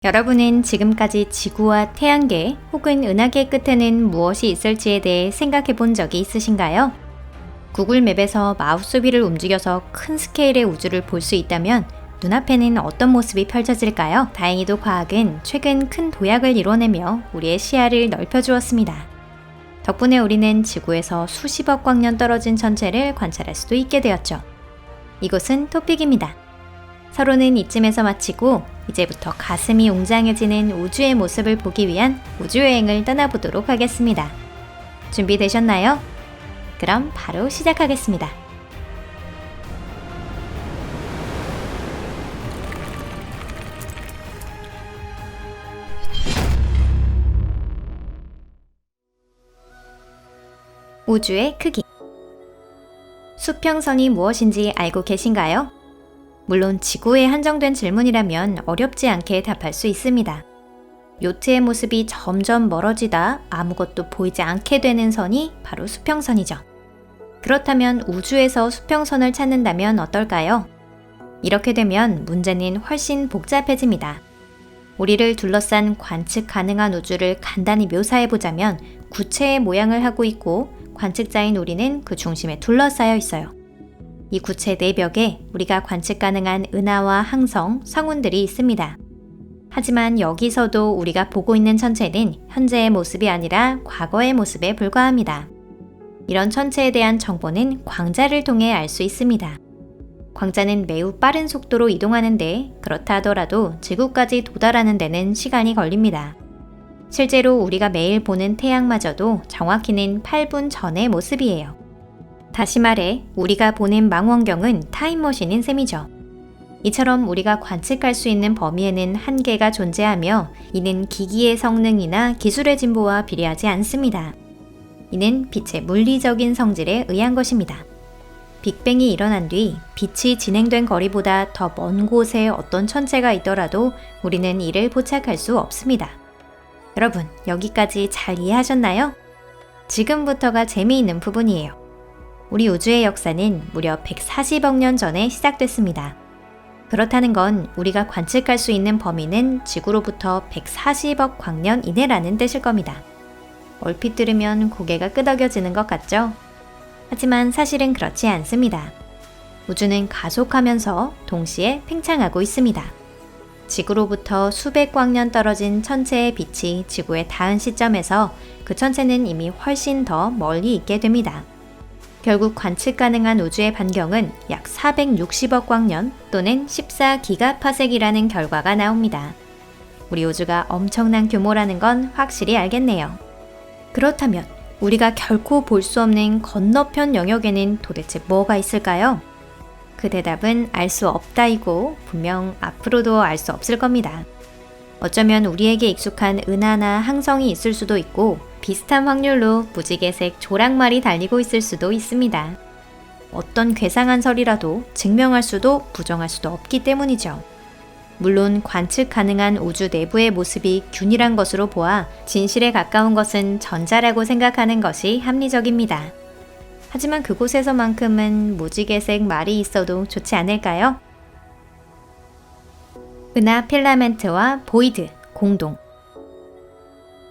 여러분은 지금까지 지구와 태양계 혹은 은하계 끝에는 무엇이 있을지에 대해 생각해 본 적이 있으신가요? 구글 맵에서 마우스 휠을 움직여서 큰 스케일의 우주를 볼 수 있다면 눈앞에는 어떤 모습이 펼쳐질까요? 다행히도 과학은 최근 큰 도약을 이뤄내며 우리의 시야를 넓혀주었습니다. 덕분에 우리는 지구에서 수십억 광년 떨어진 천체를 관찰할 수도 있게 되었죠. 이곳은 토픽입니다. 서로는 이쯤에서 마치고 이제부터 가슴이 웅장해지는 우주의 모습을 보기 위한 우주여행을 떠나보도록 하겠습니다. 준비되셨나요? 그럼 바로 시작하겠습니다. 우주의 크기. 수평선이 무엇인지 알고 계신가요? 물론 지구에 한정된 질문이라면 어렵지 않게 답할 수 있습니다. 요트의 모습이 점점 멀어지다 아무것도 보이지 않게 되는 선이 바로 수평선이죠. 그렇다면 우주에서 수평선을 찾는다면 어떨까요? 이렇게 되면 문제는 훨씬 복잡해집니다. 우리를 둘러싼 관측 가능한 우주를 간단히 묘사해보자면 구체의 모양을 하고 있고 관측자인 우리는 그 중심에 둘러싸여 있어요. 이 구체 내벽에 우리가 관측 가능한 은하와 항성, 성운들이 있습니다. 하지만 여기서도 우리가 보고 있는 천체는 현재의 모습이 아니라 과거의 모습에 불과합니다. 이런 천체에 대한 정보는 광자를 통해 알 수 있습니다. 광자는 매우 빠른 속도로 이동하는데 그렇다 하더라도 지구까지 도달하는 데는 시간이 걸립니다. 실제로 우리가 매일 보는 태양마저도 정확히는 8분 전의 모습이에요. 다시 말해 우리가 보는 망원경은 타임머신인 셈이죠. 이처럼 우리가 관측할 수 있는 범위에는 한계가 존재하며 이는 기기의 성능이나 기술의 진보와 비례하지 않습니다. 이는 빛의 물리적인 성질에 의한 것입니다. 빅뱅이 일어난 뒤 빛이 진행된 거리보다 더 먼 곳에 어떤 천체가 있더라도 우리는 이를 포착할 수 없습니다. 여러분, 여기까지 잘 이해하셨나요? 지금부터가 재미있는 부분이에요. 우리 우주의 역사는 무려 140억 년 전에 시작됐습니다. 그렇다는 건 우리가 관측할 수 있는 범위는 지구로부터 140억 광년 이내라는 뜻일 겁니다. 얼핏 들으면 고개가 끄덕여지는 것 같죠? 하지만 사실은 그렇지 않습니다. 우주는 가속하면서 동시에 팽창하고 있습니다. 지구로부터 수백 광년 떨어진 천체의 빛이 지구에 닿은 시점에서 그 천체는 이미 훨씬 더 멀리 있게 됩니다. 결국 관측 가능한 우주의 반경은 약 460억 광년 또는 14기가파섹이라는 결과가 나옵니다. 우리 우주가 엄청난 규모라는 건 확실히 알겠네요. 그렇다면 우리가 결코 볼 수 없는 건너편 영역에는 도대체 뭐가 있을까요? 그 대답은 알 수 없다이고 분명 앞으로도 알 수 없을 겁니다. 어쩌면 우리에게 익숙한 은하나 항성이 있을 수도 있고 비슷한 확률로 무지개색 조랑말이 달리고 있을 수도 있습니다. 어떤 괴상한 설이라도 증명할 수도 부정할 수도 없기 때문이죠. 물론 관측 가능한 우주 내부의 모습이 균일한 것으로 보아 진실에 가까운 것은 전자라고 생각하는 것이 합리적입니다. 하지만 그곳에서만큼은 무지개색 말이 있어도 좋지 않을까요? 은하 필라멘트와 보이드, 공동.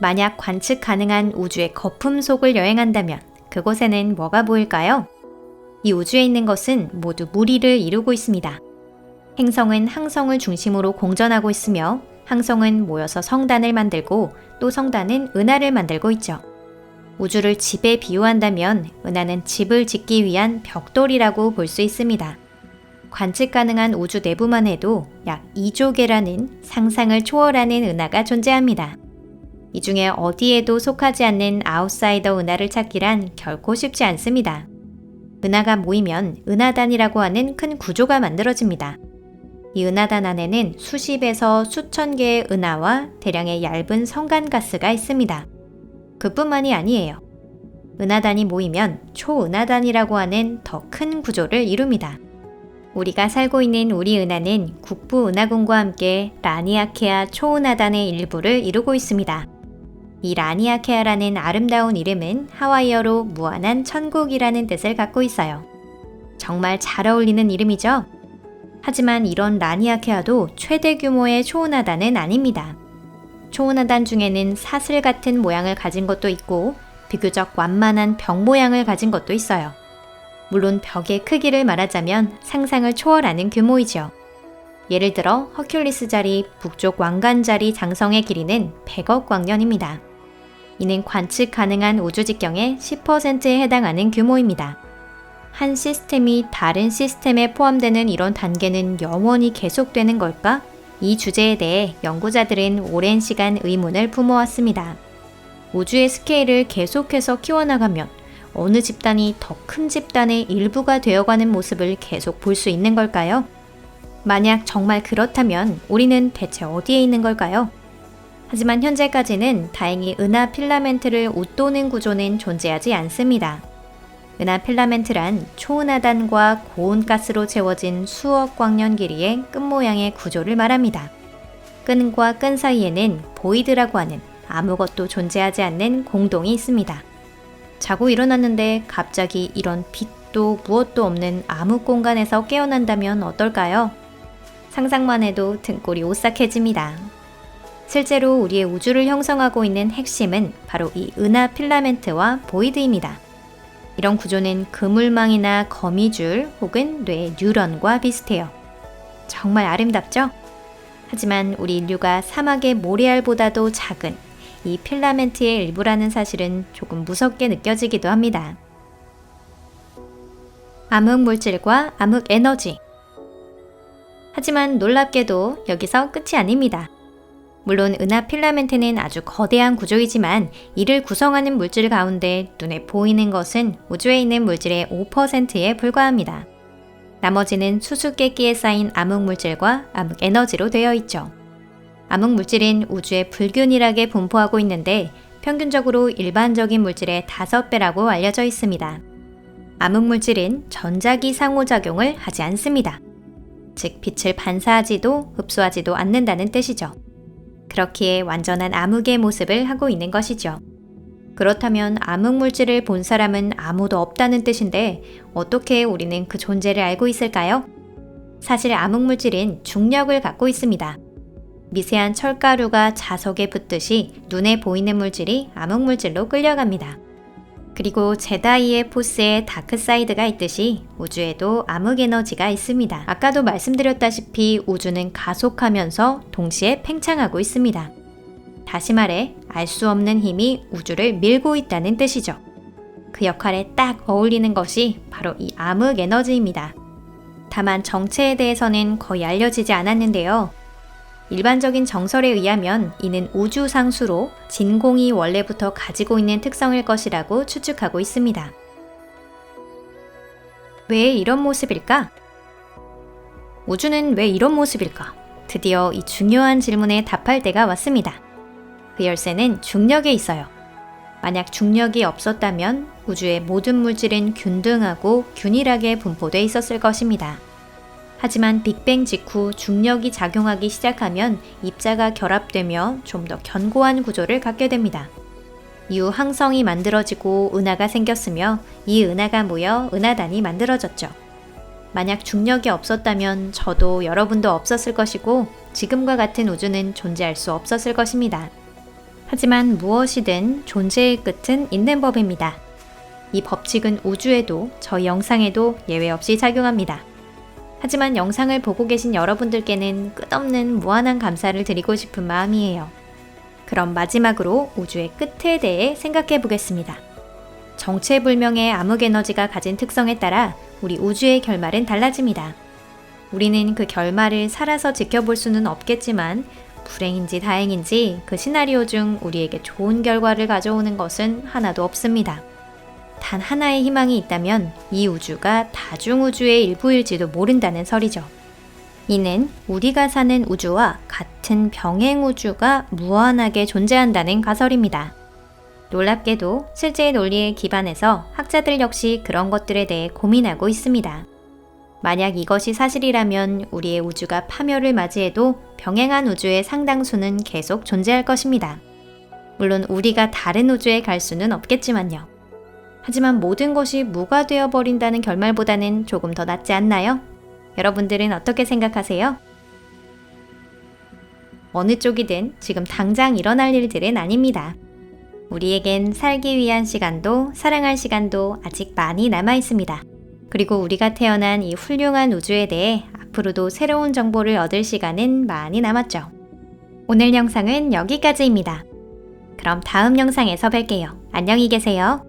만약 관측 가능한 우주의 거품 속을 여행한다면 그곳에는 뭐가 보일까요? 이 우주에 있는 것은 모두 무리를 이루고 있습니다. 행성은 항성을 중심으로 공전하고 있으며 항성은 모여서 성단을 만들고 또 성단은 은하를 만들고 있죠. 우주를 집에 비유한다면 은하는 집을 짓기 위한 벽돌이라고 볼 수 있습니다. 관측 가능한 우주 내부만 해도 약 2조 개라는 상상을 초월하는 은하가 존재합니다. 이 중에 어디에도 속하지 않는 아웃사이더 은하를 찾기란 결코 쉽지 않습니다. 은하가 모이면 은하단이라고 하는 큰 구조가 만들어집니다. 이 은하단 안에는 수십에서 수천 개의 은하와 대량의 얇은 성간가스가 있습니다. 그뿐만이 아니에요. 은하단이 모이면 초은하단이라고 하는 더 큰 구조를 이룹니다. 우리가 살고 있는 우리 은하는 국부 은하궁과 함께 라니아케아 초은하단의 일부를 이루고 있습니다. 이 라니아케아라는 아름다운 이름은 하와이어로 무한한 천국이라는 뜻을 갖고 있어요. 정말 잘 어울리는 이름이죠? 하지만 이런 라니아케아도 최대 규모의 초은하단은 아닙니다. 초은하단 중에는 사슬 같은 모양을 가진 것도 있고 비교적 완만한 벽 모양을 가진 것도 있어요. 물론 벽의 크기를 말하자면 상상을 초월하는 규모이죠. 예를 들어 허큘리스 자리 북쪽 왕관 자리 장성의 길이는 100억 광년입니다. 이는 관측 가능한 우주 직경의 10%에 해당하는 규모입니다. 한 시스템이 다른 시스템에 포함되는 이런 단계는 영원히 계속되는 걸까? 이 주제에 대해 연구자들은 오랜 시간 의문을 품어왔습니다. 우주의 스케일을 계속해서 키워나가면 어느 집단이 더 큰 집단의 일부가 되어가는 모습을 계속 볼 수 있는 걸까요? 만약 정말 그렇다면 우리는 대체 어디에 있는 걸까요? 하지만 현재까지는 다행히 은하 필라멘트를 웃도는 구조는 존재하지 않습니다. 은하 필라멘트란 초은하단과 고온가스로 채워진 수억 광년 길이의 끈 모양의 구조를 말합니다. 끈과 끈 사이에는 보이드라고 하는 아무것도 존재하지 않는 공동이 있습니다. 자고 일어났는데 갑자기 이런 빛도 무엇도 없는 암흑 공간에서 깨어난다면 어떨까요? 상상만 해도 등골이 오싹해집니다. 실제로 우리의 우주를 형성하고 있는 핵심은 바로 이 은하 필라멘트와 보이드입니다. 이런 구조는 그물망이나 거미줄 혹은 뇌 뉴런과 비슷해요. 정말 아름답죠? 하지만 우리 인류가 사막의 모래알보다도 작은 이 필라멘트의 일부라는 사실은 조금 무섭게 느껴지기도 합니다. 암흑 물질과 암흑 에너지. 하지만 놀랍게도 여기서 끝이 아닙니다. 물론 은하 필라멘트는 아주 거대한 구조이지만 이를 구성하는 물질 가운데 눈에 보이는 것은 우주에 있는 물질의 5%에 불과합니다. 나머지는 수수께끼에 쌓인 암흑 물질과 암흑 에너지로 되어 있죠. 암흑 물질은 우주에 불균일하게 분포하고 있는데 평균적으로 일반적인 물질의 5배라고 알려져 있습니다. 암흑 물질은 전자기 상호작용을 하지 않습니다. 즉 빛을 반사하지도 흡수하지도 않는다는 뜻이죠. 그렇기에 완전한 암흑의 모습을 하고 있는 것이죠. 그렇다면 암흑 물질을 본 사람은 아무도 없다는 뜻인데 어떻게 우리는 그 존재를 알고 있을까요? 사실 암흑 물질은 중력을 갖고 있습니다. 미세한 철가루가 자석에 붙듯이 눈에 보이는 물질이 암흑 물질로 끌려갑니다. 그리고 제다이의 포스에 다크사이드가 있듯이 우주에도 암흑 에너지가 있습니다. 아까도 말씀드렸다시피 우주는 가속하면서 동시에 팽창하고 있습니다. 다시 말해 알 수 없는 힘이 우주를 밀고 있다는 뜻이죠. 그 역할에 딱 어울리는 것이 바로 이 암흑 에너지입니다. 다만 정체에 대해서는 거의 알려지지 않았는데요. 일반적인 정설에 의하면 이는 우주상수로 진공이 원래부터 가지고 있는 특성일 것이라고 추측하고 있습니다. 왜 이런 모습일까? 우주는 왜 이런 모습일까? 드디어 이 중요한 질문에 답할 때가 왔습니다. 그 열쇠는 중력에 있어요. 만약 중력이 없었다면 우주의 모든 물질은 균등하고 균일하게 분포돼 있었을 것입니다. 하지만 빅뱅 직후 중력이 작용하기 시작하면 입자가 결합되며 좀 더 견고한 구조를 갖게 됩니다. 이후 항성이 만들어지고 은하가 생겼으며 이 은하가 모여 은하단이 만들어졌죠. 만약 중력이 없었다면 저도 여러분도 없었을 것이고 지금과 같은 우주는 존재할 수 없었을 것입니다. 하지만 무엇이든 존재의 끝은 있는 법입니다. 이 법칙은 우주에도 저희 영상에도 예외 없이 작용합니다. 하지만 영상을 보고 계신 여러분들께는 끝없는 무한한 감사를 드리고 싶은 마음이에요. 그럼 마지막으로 우주의 끝에 대해 생각해 보겠습니다. 정체불명의 암흑에너지가 가진 특성에 따라 우리 우주의 결말은 달라집니다. 우리는 그 결말을 살아서 지켜볼 수는 없겠지만 불행인지 다행인지 그 시나리오 중 우리에게 좋은 결과를 가져오는 것은 하나도 없습니다. 단 하나의 희망이 있다면 이 우주가 다중우주의 일부일지도 모른다는 설이죠. 이는 우리가 사는 우주와 같은 병행우주가 무한하게 존재한다는 가설입니다. 놀랍게도 실제의 논리에 기반해서 학자들 역시 그런 것들에 대해 고민하고 있습니다. 만약 이것이 사실이라면 우리의 우주가 파멸을 맞이해도 병행한 우주의 상당수는 계속 존재할 것입니다. 물론 우리가 다른 우주에 갈 수는 없겠지만요. 하지만 모든 것이 무가 되어버린다는 결말보다는 조금 더 낫지 않나요? 여러분들은 어떻게 생각하세요? 어느 쪽이든 지금 당장 일어날 일들은 아닙니다. 우리에겐 살기 위한 시간도 사랑할 시간도 아직 많이 남아 있습니다. 그리고 우리가 태어난 이 훌륭한 우주에 대해 앞으로도 새로운 정보를 얻을 시간은 많이 남았죠. 오늘 영상은 여기까지입니다. 그럼 다음 영상에서 뵐게요. 안녕히 계세요.